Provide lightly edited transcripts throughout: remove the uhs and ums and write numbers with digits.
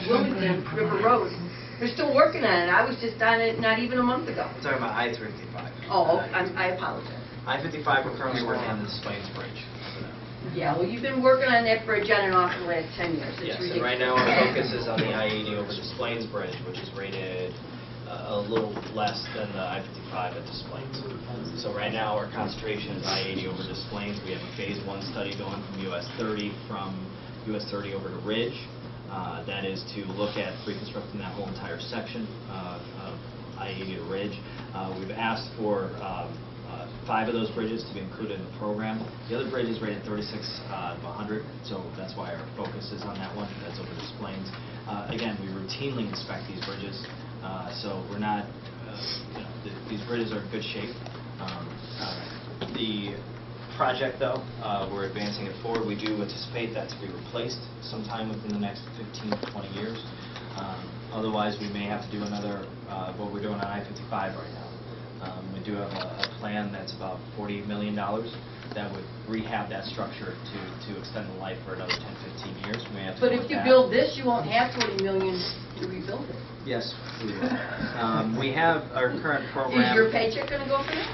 Wilmington River Road. They're still working on it. I was just on it not even a month ago. I'm talking about I-355. Oh, I apologize. I-55, we're currently working on the Displays Bridge. Yeah, well, you've been working on that bridge on and off for the last 10 years. It's Yes, ridiculous. and right now our focus is on the I-80 over Des Plaines Bridge, which is rated a little less than the I-55 at Des Plaines. So right now our concentration is I-80 over Des Plaines. We have a phase 1 study going from US 30 over to Ridge. That is to look at reconstructing that whole entire section of I-80 to Ridge. We've asked for 5 of those bridges to be included in the program. The other bridge is rated 36/100, so that's why our focus is on that one. That's over Des Plaines. Again, we routinely inspect these bridges, so we're not, these bridges are in good shape. The project, though, we're advancing it forward. We do anticipate that to be replaced sometime within the next 15 to 20 years. Otherwise, we may have to do another, what we're doing on I-55 right now. We do have a plan that's about $40 million that would rehab that structure to extend the life for another 10, 15 years. We may have to But if you build this, you won't have $40 million to rebuild it. Yes, we will. We have our current program. Is your paycheck going to go for that?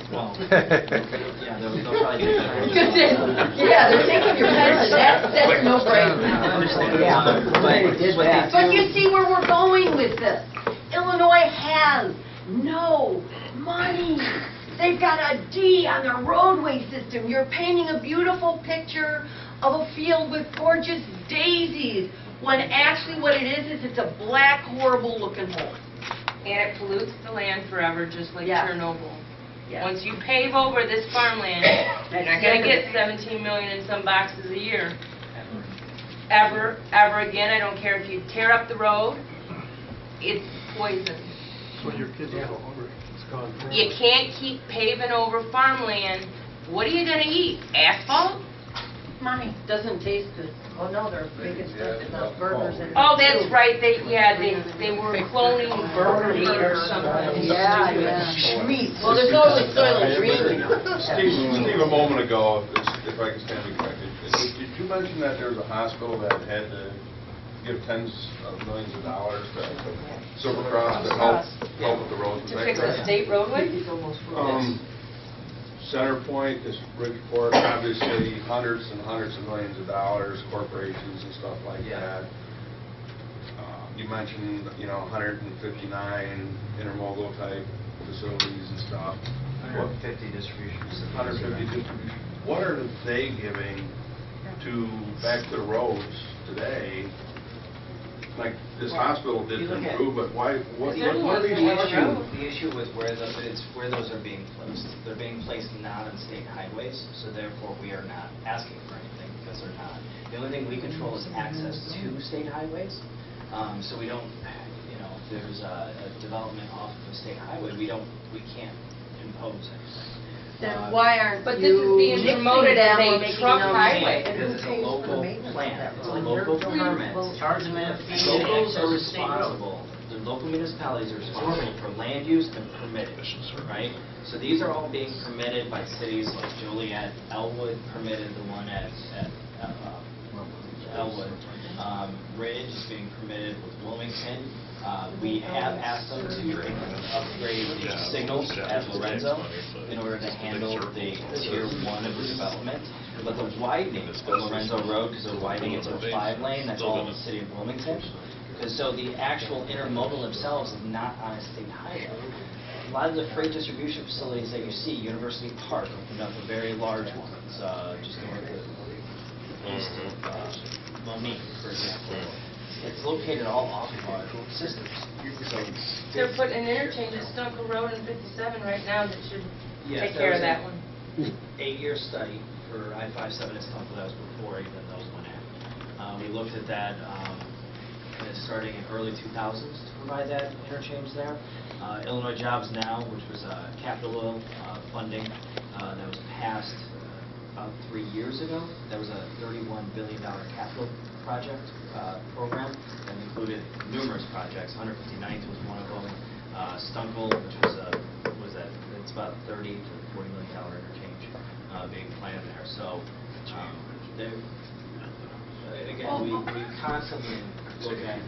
Well, yeah, they'll probably do that. Yeah, they're taking your pension. That's no brainer. But you see where we're going with this. Illinois has no money. They've got a D on their roadway system. You're painting a beautiful picture of a field with gorgeous daisies, when actually what it is it's a black, horrible-looking hole. And it pollutes the land forever, just like Yes. Chernobyl. Yes. Once you pave over this farmland, you're not going to get 17 million in some boxes a year. Ever again. I don't care if you tear up the road, it's poison. So your kids are hungry. It's gone. You can't keep paving over farmland. What are you going to eat? Asphalt? Money doesn't taste good. Oh no, they're making stuff about burgers and. Oh, that's right. They were cloning burger meat or something. Yeah. Well, there's no soil and green. Steve, a moment ago, if I can stand be corrected, did you mention that there was a hospital that had to give tens of millions of dollars to Silver Cross to help with the roads? To fix the state roadway? Center Point, this Bridgeport, obviously hundreds and hundreds of millions of dollars, corporations and stuff like that. You mentioned, 159 intermodal type facilities and stuff. 150 distributions. 150 distribution. What are they giving to back to the roads today? Like this hospital didn't improve, but why? What are these The issue with where those are being placed. They're being placed not on state highways, so therefore we are not asking for anything because they're not. The only thing we control is access to state highways. So we don't, if there's a development off of a state highway, we can't impose anything. Then why aren't But this is being promoted as a truck highway. Because it's a local plan, it's a local permit. Locals are responsible, the local municipalities are responsible for land use and permitting, right? So these are all being permitted by cities like Joliet, Elwood permitted the one at Elwood. Ridge is being permitted with Wilmington. We have asked them to upgrade the signals at Lorenzo in order to handle the tier 1 of the development. But the widening of Lorenzo Road, because they're widening it to a 5-lane, that's all in the city of Wilmington. So the actual intermodal themselves is not on a state highway. A lot of the freight distribution facilities that you see, University Park opened up a very large one. It's just north of east of Monique, for example. It's located all off of our systems. So They're putting an interchange at Stunkel Road and 57 right now that should take care of that one. 8-year study for I-57 at Stunkel. That was before even those went in. We looked at that starting in early 2000s to provide that interchange there. Illinois Jobs Now, which was capital funding that was passed about 3 years ago. That was a $31 billion capital project program that included numerous projects. 159th was one of them. Stunkel, which was it's about $30 to $40 million interchange being planned there. So again, we constantly look at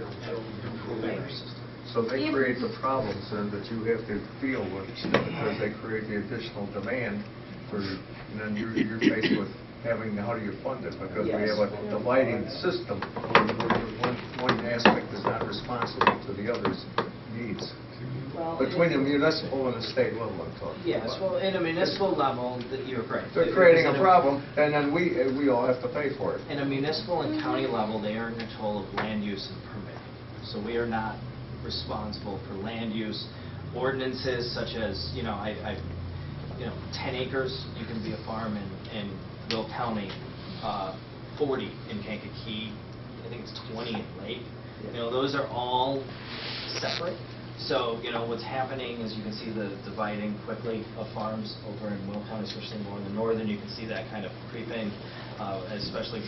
improving our system. So they create the problems then that you have to deal with because they create the additional demand for, and then you're faced with having, how do you fund it? Because we have a dividing system where one aspect is not responsible to the other's needs. Well, Between the municipal and the state level, I'm talking yes, well, in a municipal level, you're correct. They're creating a problem, and then we all have to pay for it. In a municipal and county level, they are in control of land use and permitting. So we are not responsible for land use ordinances such as, you know, 10 acres, you can be a farm in Will County, 40 in Kankakee, I think it's 20 in Lake. You know, those are all separate. So, you know, what's happening is you can see the dividing quickly of farms over in Will County, especially more in the northern. You can see that kind of creeping, especially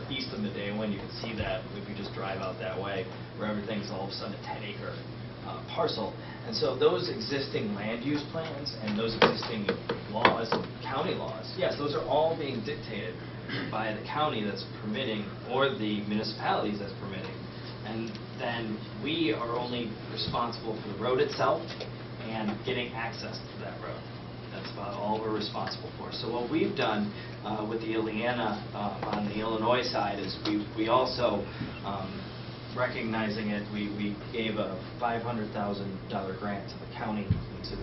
east of Midday-Wind. You can see that if you just drive out that way, where everything's all of a sudden a 10-acre parcel. And so those existing land use plans and those existing laws, county laws, yes, those are all being dictated by the county that's permitting or the municipalities that's permitting. And then we are only responsible for the road itself and getting access to that road. That's about all we're responsible for. So what we've done with the Illiana on the Illinois side is we also, recognizing it, we gave a $500,000 grant to the county to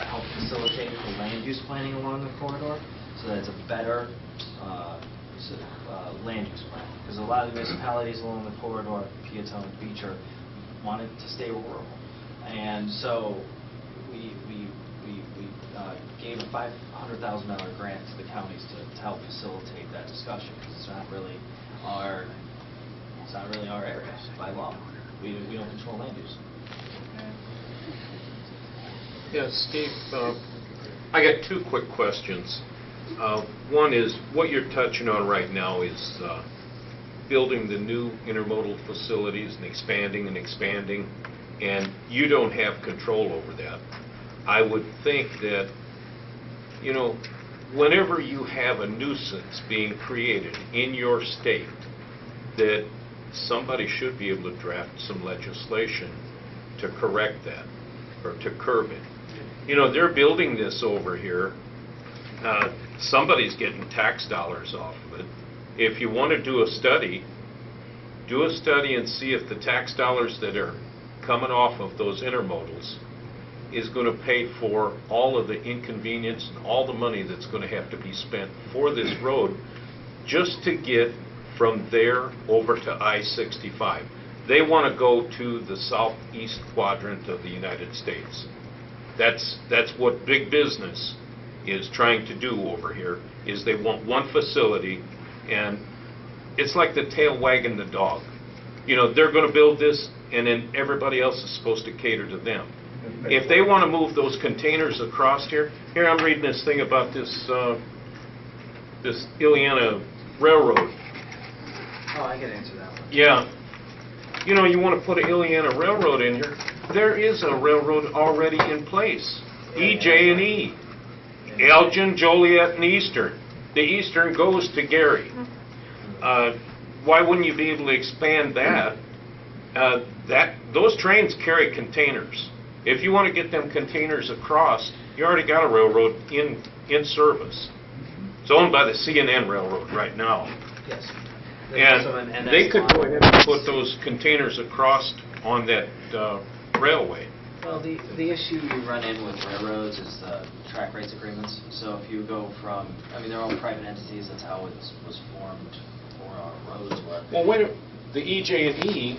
help facilitate the land use planning along the corridor, so that it's a better land use plan. Because a lot of the municipalities along the corridor, Peatone, Beecher, wanted to stay rural. And so we gave a $500,000 grant to the counties to help facilitate that discussion, because it's not really our area by law. We don't control land use. Yeah, Steve, I got two quick questions. One is, what you're touching on right now is building the new intermodal facilities and expanding, and you don't have control over that. I would think that, you know, whenever you have a nuisance being created in your state, that somebody should be able to draft some legislation to correct that or to curb it. You know, they're building this over here. Somebody's getting tax dollars off of it. If you want to do a study and see if the tax dollars that are coming off of those intermodals is going to pay for all of the inconvenience and all the money that's going to have to be spent for this road just to get from there over to I-65. They want to go to the southeast quadrant of the United States. That's what big business is trying to do over here, is they want one facility, and it's like the tail wagging the dog. You know, they're going to build this, and then everybody else is supposed to cater to them. If they want to move those containers across here I'm reading this thing about this Illiana Railroad. Oh, I can answer that one. Yeah. You know, you want to put an Illiana Railroad in here. There is a railroad already in place. EJ&E. Elgin, Joliet, and Eastern. The Eastern goes to Gary. Why wouldn't you be able to expand that? Those trains carry containers. If you want to get them containers across, you already got a railroad in service. It's owned by the CNN Railroad right now. Yes. And they could go ahead and put those containers across on that railway. Well, the issue you run in with railroads is the track rates agreements. So if you go from, I mean, they're all private entities. That's how it was formed before our roads were. Well, wait, the EJ&E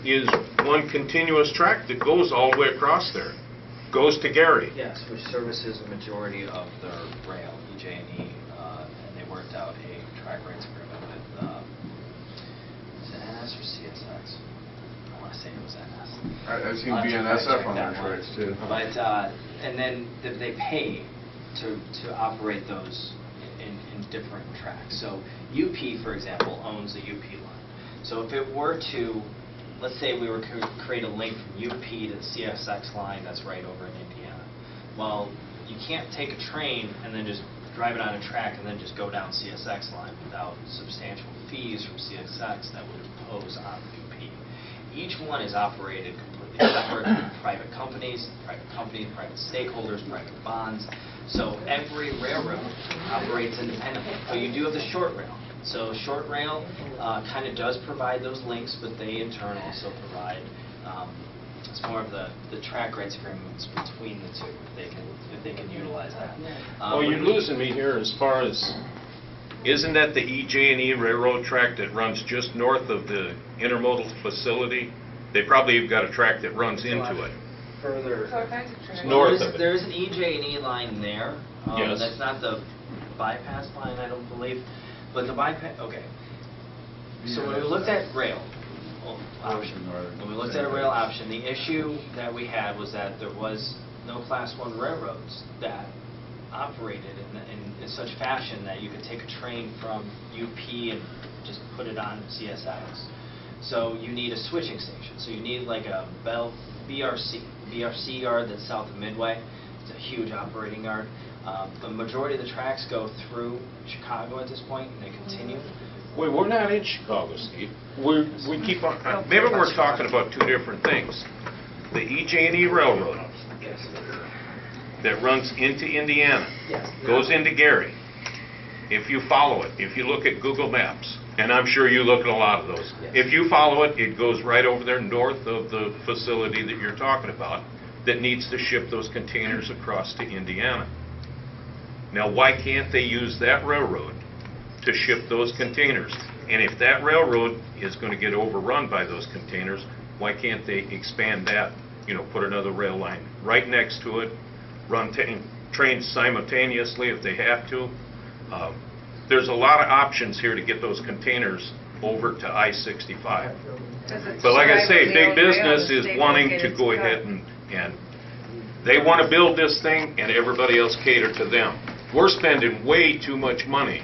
is one continuous track that goes all the way across there. Goes to Gary. Yes, which services the majority of their rail, EJ&E, and they worked out a track rates agreement with, is it NS or CSX? I want to say it was NS. I've seen BNSF on their tracks too. But, and then they pay to operate those in different tracks. So UP, for example, owns the UP line. So if it were to, let's say we were to create a link from UP to the CSX line that's right over in Indiana. Well, you can't take a train and then just drive it on a track and then just go down CSX line without substantial fees from CSX that would impose on UP. Each one is operated completely separate, private companies, private stakeholders, private bonds. So every railroad operates independently. But you do have the short rail. So short rail kind of does provide those links, but they in turn also provide, it's more of the track rights agreements between the two, if they can utilize that. Well, you're losing me here as far as, isn't that the EJ&E railroad track that runs just north of the intermodal facility? They probably have got a track that runs into it. Further. It's north of it. There's an EJ&E line there. Yes. That's not the bypass line, I don't believe. But the bypass, okay. So when we looked at rail option, when we looked at a rail option, the issue that we had was that there was no Class 1 railroads that operated in such fashion that you could take a train from UP and just put it on CSX. So you need a switching station. So you need like a BRC yard that's south of Midway. It's a huge operating yard. The majority of the tracks go through Chicago at this point, and they continue. Wait, we're not in Chicago, Steve. We keep on, maybe we're talking about two different things. The EJ&E Railroad that runs into Indiana, goes into Gary. If you follow it, if you look at Google Maps, and I'm sure you look at a lot of those, if you follow it, it goes right over there north of the facility that you're talking about that needs to ship those containers across to Indiana. Now, why can't they use that railroad to ship those containers? And if that railroad is going to get overrun by those containers, why can't they expand that, put another rail line right next to it, run trains simultaneously if they have to? There's a lot of options here to get those containers over to I-65. But like I say, big business is wanting to go ahead and they want to build this thing and everybody else cater to them. We're spending way too much money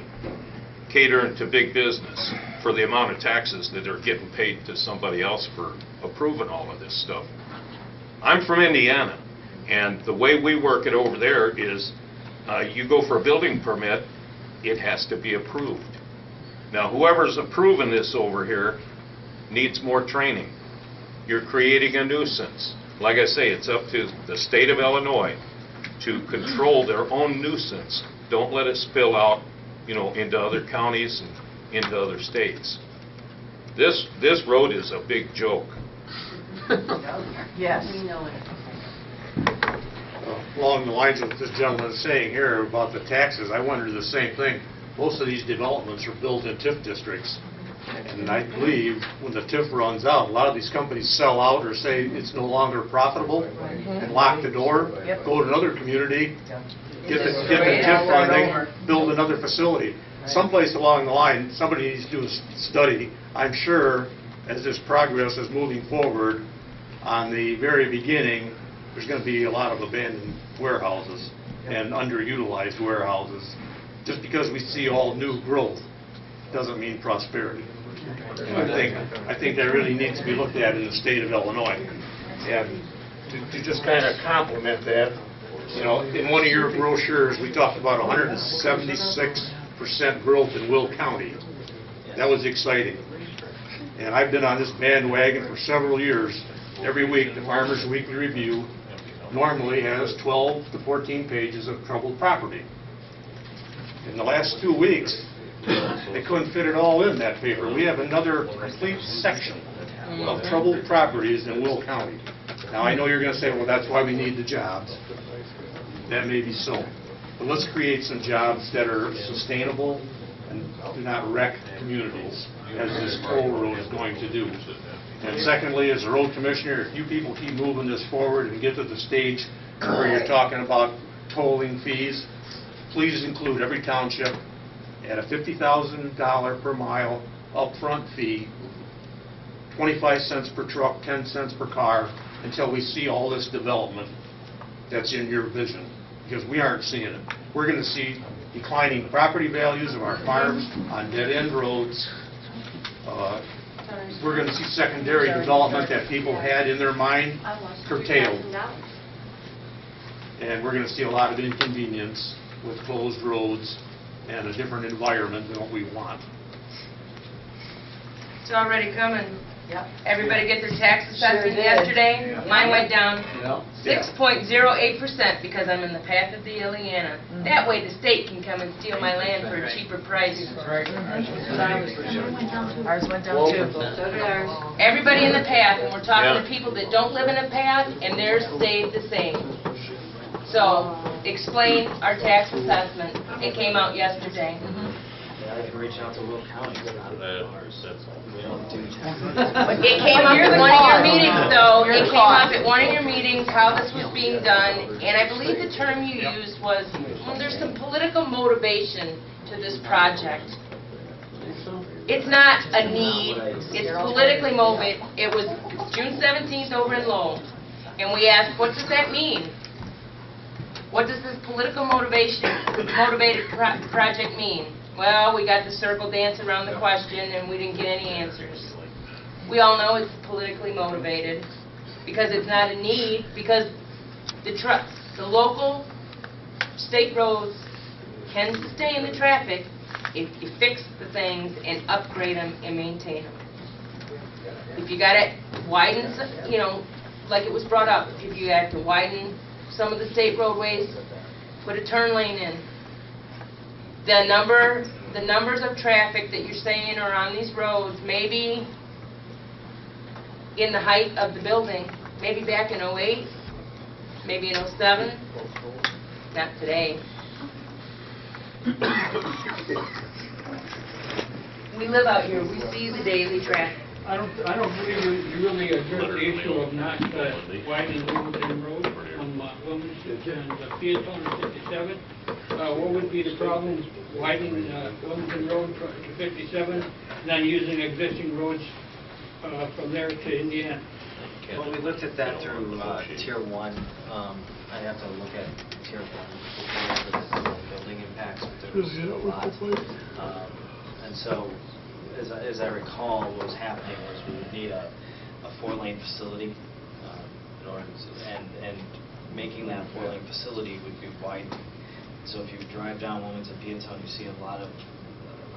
catering to big business for the amount of taxes that are getting paid to somebody else for approving all of this stuff. I'm from Indiana, and the way we work it over there is you go for a building permit, it has to be approved. Now, whoever's approving this over here needs more training. You're creating a nuisance. Like I say, it's up to the state of Illinois to control their own nuisance. Don't let it spill out, into other counties and into other states. This road is a big joke. Yes. Along the lines of what this gentleman is saying here about the taxes, I wonder the same thing. Most of these developments are built in TIF districts. And I believe when the TIF runs out, a lot of these companies sell out or say it's no longer profitable and lock the door, go to another community, get the TIF funding, build another facility. Someplace along the line, somebody needs to do a study. I'm sure as this progress is moving forward, on the very beginning, there's going to be a lot of abandoned warehouses and underutilized warehouses. Just because we see all new growth doesn't mean prosperity. And I think that really needs to be looked at in the state of Illinois. And to just kind of complement that, in one of your brochures, we talked about 176% growth in Will County. That was exciting. And I've been on this bandwagon for several years. Every week, the Farmers Weekly Review normally has 12 to 14 pages of troubled property. In the last 2 weeks, they couldn't fit it all in that paper. We have another complete section of troubled properties in Will County. Now, I know you're going to say, well, that's why we need the jobs. That may be so. But let's create some jobs that are sustainable and do not wreck communities, as this toll road is going to do. And secondly, as a road commissioner, if you people keep moving this forward and get to the stage where you're talking about tolling fees, please include every township at a $50,000 per mile upfront fee, 25 cents per truck, 10 cents per car, until we see all this development that's in your vision, because we aren't seeing it. We're going to see declining property values of our farms on dead-end roads. We're going to see secondary development that people had in their mind curtailed. And we're going to see a lot of inconvenience with closed roads and a different environment than what we want. It's already coming. Yep. Everybody get their tax Sure assessment did. yesterday? Yeah. Mine went down Yeah. 6.08% because I'm in the path of the Illiana. Mm-hmm. That way the state can come and steal my land for a cheaper price. Ours went down too. So did ours. Everybody in the path, and we're talking to Yeah. people that don't live in a path, and theirs stayed the same. So, explain our tax assessment. It came out yesterday. Yeah, I can reach out to Will County, it's not ours, we don't do taxes. It came up at one of your meetings, though. It came up at one of your meetings, how this was being done, and I believe the term you used was, well, there's some political motivation to this project. It's not a need, it's politically motivated. It was June 17th over in Lowell, and we asked, what does that mean? What does this political motivated project mean? Well, we got the circle dance around the question, and we didn't get any answers. We all know it's politically motivated, because it's not a need, because the local state roads can sustain the traffic if you fix the things and upgrade them and maintain them. If you got to widen, like it was brought up, if you had to widen some of the state roadways, put a turn lane in. The numbers of traffic that you're saying are on these roads, maybe in the height of the building, maybe back in '08, maybe in '07, not today. We live out here, we see the daily traffic. I don't believe you really addressed the issue of not widening Wilmington Road from Wilmington to Peatone to 57. What would be the problem widening Wilmington Road to 57, and then using existing roads from there to Indiana? Well, we looked at that through Tier 1. I'd have to look at Tier 1 before the building impacts, but there was a lot. And so, as I recall, what was happening was we would need a 4-lane facility in order to, and making that 4-lane facility would be widened. So if you drive down Wilmington Peatone, you see a lot of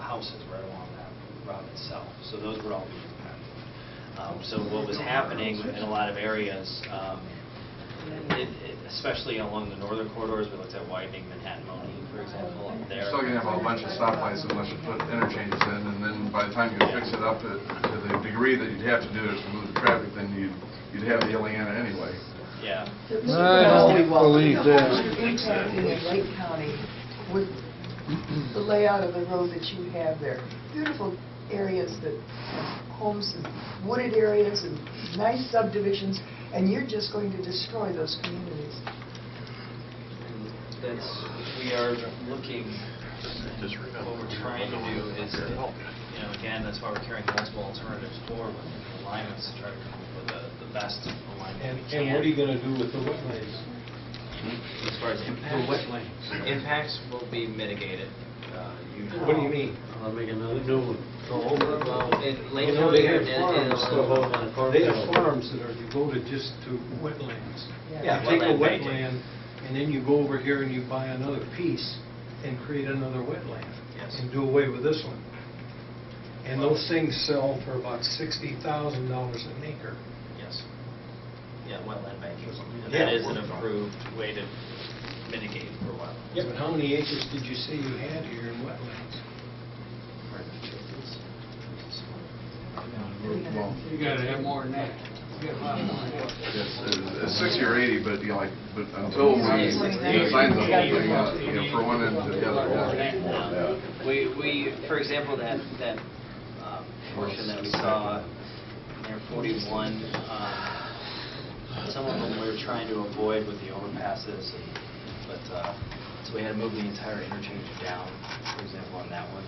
houses right along that route itself. So those would all be impacted. So what was happening in a lot of areas, especially along the northern corridors, we looked at widening Manhattan-Moni, for example, up there. Still gonna have a bunch of stoplights unless you put interchanges in, and then by the time you fix it up to the degree that you'd have to do it to move the traffic, then you'd have the Illiana anyway. Yeah. I don't believe that. Impacting in Lake County with the layout of the road that you have there. Beautiful areas that have homes and wooded areas and nice subdivisions, and you're just going to destroy those communities. We are looking, what we're trying to do is, again, that's why we're carrying multiple alternatives forward with alignments to try to come up with the best alignment we can. And what are you going to do with the wetlands? As far as impacts will be mitigated. Usually. What do you mean? I'll make another new one. Well, in Lake You know, they County, have farms still out on Corridor. They have farms that are devoted just to wetlands. Yeah, You take a wetland banking. wetland, and then you go over here and you buy another piece and create another wetland. Yes. And do away with this one. And those things sell for about $60,000 an acre. Yes. Yeah, wetland banking. And Yeah. that is an approved way to mitigate for wetlands. Yeah, but how many acres did you say you had here in wetlands? Well, You gotta have more than that. You got a lot more than that. it's 60 or 80, but but until we sign the whole thing, for one end to the other. Yeah. We, for example, that portion that we saw near 41, some of them we were trying to avoid with the overpasses, so we had to move the entire interchange down, for example, on that one.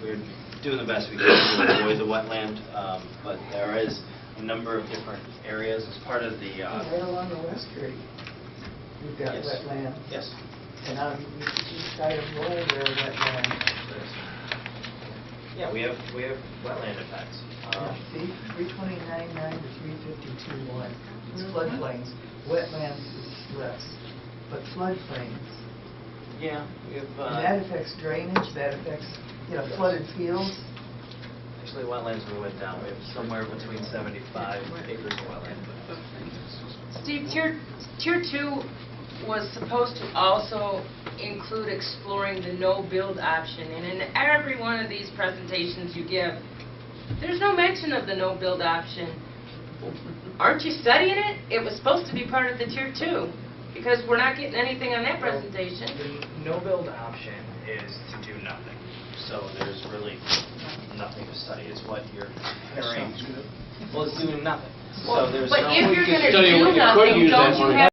We were doing the best we could to avoid the wetland, but there is a number of different areas as part of the... Right along the West Street, you've got Yes. wetland. Yes. And on the east side of Lowell, there are wetland. Yeah, we have wetland impacts. See, 329.9 to 352.1. It's floodplains. Wetlands is less. But floodplains, Yeah, we have, And that affects drainage, that affects, flooded fields. actually wetlands we went down, we have somewhere between 75 acres of wetland. Steve, Tier 2 was supposed to also include exploring the no-build option, and in every one of these presentations you give, there's no mention of the no-build option. Aren't you studying it? It was supposed to be part of the Tier 2, because we're not getting anything on that presentation. The no-build option is to do nothing, so there's really nothing to study, is what you're comparing. Well, it's doing nothing. So there's But no... if you're going to Tell you what do you could nothing, use that don't you money. have